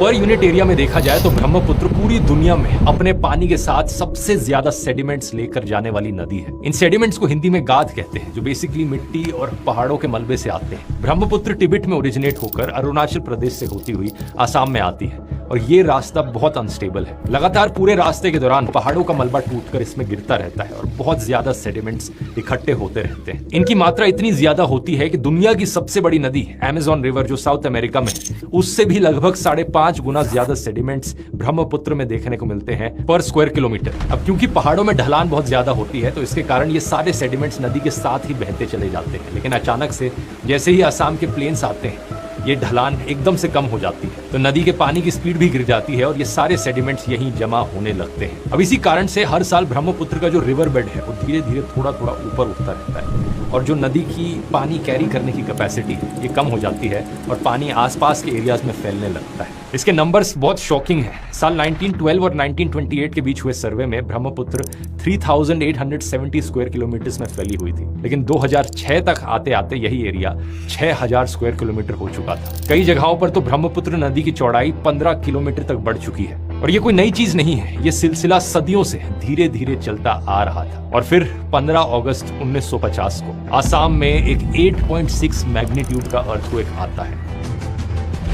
Per unit area में देखा जाए तो ब्रह्मपुत्र पूरी दुनिया में अपने पानी के साथ सबसे ज्यादा सेडिमेंट्स लेकर जाने वाली नदी है। इन सेडिमेंट्स को हिंदी में गाद कहते हैं, जो बेसिकली मिट्टी और पहाड़ों के मलबे से आते हैं। ब्रह्मपुत्र तिब्बत में ओरिजिनेट होकर अरुणाचल प्रदेश से होती हुई आसाम में आती है और ये रास्ता बहुत अनस्टेबल है। लगातार पूरे रास्ते के दौरान पहाड़ों का मलबा टूटकर इसमें गिरता रहता है और बहुत ज्यादा सेडिमेंट्स इकट्ठे होते रहते हैं। इनकी मात्रा इतनी ज्यादा होती है कि दुनिया की सबसे बड़ी नदी अमेज़न रिवर जो साउथ अमेरिका में, उससे भी लगभग 5.5 गुना ज्यादा सेडिमेंट्स ब्रह्मपुत्र में देखने को मिलते हैं पर स्क्वायर किलोमीटर। अब क्योंकि पहाड़ों में ढलान बहुत ज्यादा होती है तो इसके कारण ये सारे सेडिमेंट्स नदी के साथ ही बहते चले जाते हैं, लेकिन अचानक से जैसे ही असम के प्लेन्स आते हैं ये ढलान एकदम से कम हो जाती है तो नदी के पानी की स्पीड भी गिर जाती है और ये सारे सेडिमेंट्स यहीं जमा होने लगते हैं। अब इसी कारण से हर साल ब्रह्मपुत्र का जो रिवर बेड है वो धीरे धीरे थोड़ा थोड़ा ऊपर उठता रहता है और जो नदी की पानी कैरी करने की कैपेसिटी है ये कम हो जाती है और पानी आसपास के एरियाज में फैलने लगता है। इसके नंबर्स बहुत शॉकिंग है। साल 1912 और 1928 के बीच हुए सर्वे में ब्रह्मपुत्र 3870 स्क्वायर किलोमीटर में फैली हुई थी, लेकिन 2006 तक आते आते यही एरिया 6000 स्क्वायर किलोमीटर हो चुका था। कई जगहों पर तो ब्रह्मपुत्र नदी की चौड़ाई 15 किलोमीटर तक बढ़ चुकी है और ये कोई नई चीज नहीं है। ये सिलसिला सदियों से धीरे धीरे चलता आ रहा था और फिर 15 अगस्त 1950 को आसाम में एक 8.6 मैग्नीट्यूड का अर्थक्वेक आता है।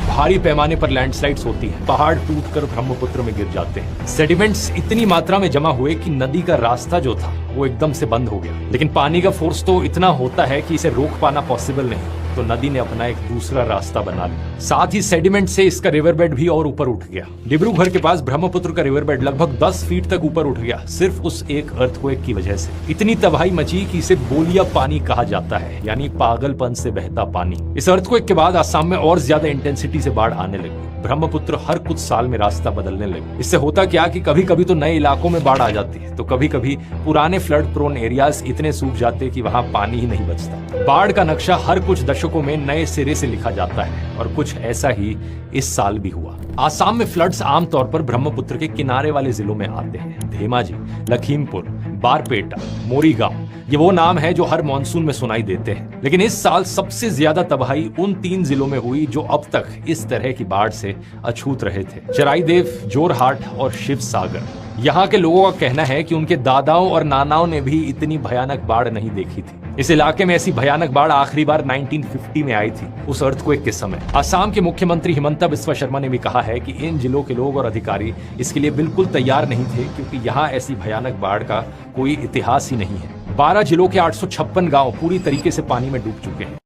भारी पैमाने पर लैंडस्लाइड्स होती हैं, पहाड़ टूटकर ब्रह्मपुत्र में गिर जाते हैं। सेडिमेंट्स इतनी मात्रा में जमा हुए कि नदी का रास्ता जो था वो एकदम से बंद हो गया, लेकिन पानी का फोर्स तो इतना होता है कि इसे रोक पाना पॉसिबल नहीं, तो नदी ने अपना एक दूसरा रास्ता बना लिया। साथ ही सेडिमेंट से इसका रिवर बेड भी और ऊपर उठ गया। डिब्रूगढ़ के पास ब्रह्मपुत्र का रिवर बेड लगभग 10 फीट तक ऊपर उठ गया, सिर्फ उस एक अर्थक्वेक की वजह से। इतनी तबाही मची कि इसे बोलिया पानी कहा जाता है, यानी पागलपन से बहता पानी। इस अर्थक्वेक के बाद असम में और ज्यादा इंटेंसिटी से बाढ़ आने लगी। ब्रह्मपुत्र हर कुछ साल में रास्ता बदलने लगे। इससे होता क्या कि कभी कभी तो नए इलाकों में बाढ़ आ जाती है तो कभी कभी पुराने फ्लड प्रोन एरियाज इतने सूख जाते कि वहां पानी ही नहीं बचता। बाढ़ का नक्शा हर कुछ दशकों में नए सिरे से लिखा जाता है और कुछ ऐसा ही इस साल भी हुआ। आसाम में फ्लड्स आमतौर पर ब्रह्मपुत्र के किनारे वाले जिलों में आते हैं। धेमाजी, लखीमपुर, बारपेटा, मोरीगांव, ये वो नाम है जो हर मानसून में सुनाई देते हैं, लेकिन इस साल सबसे ज्यादा तबाही उन 3 जिलों में हुई जो अब तक इस तरह की बाढ़ से अछूत रहे थे। चराईदेव, जोरहाट और शिव सागर। यहाँ के लोगों का कहना है कि उनके दादाओं और नानाओं ने भी इतनी भयानक बाढ़ नहीं देखी थी। इस इलाके में ऐसी भयानक बाढ़ आखिरी बार 1950 में आई थी, उस अर्थक्वेक के समय। असम के मुख्यमंत्री हिमंता बिस्वा शर्मा ने भी कहा है कि इन जिलों के लोग और अधिकारी इसके लिए बिल्कुल तैयार नहीं थे, क्योंकि यहाँ ऐसी भयानक बाढ़ का कोई इतिहास ही नहीं है। 12 जिलों के 856 गांव पूरी तरीके से पानी में डूब चुके हैं।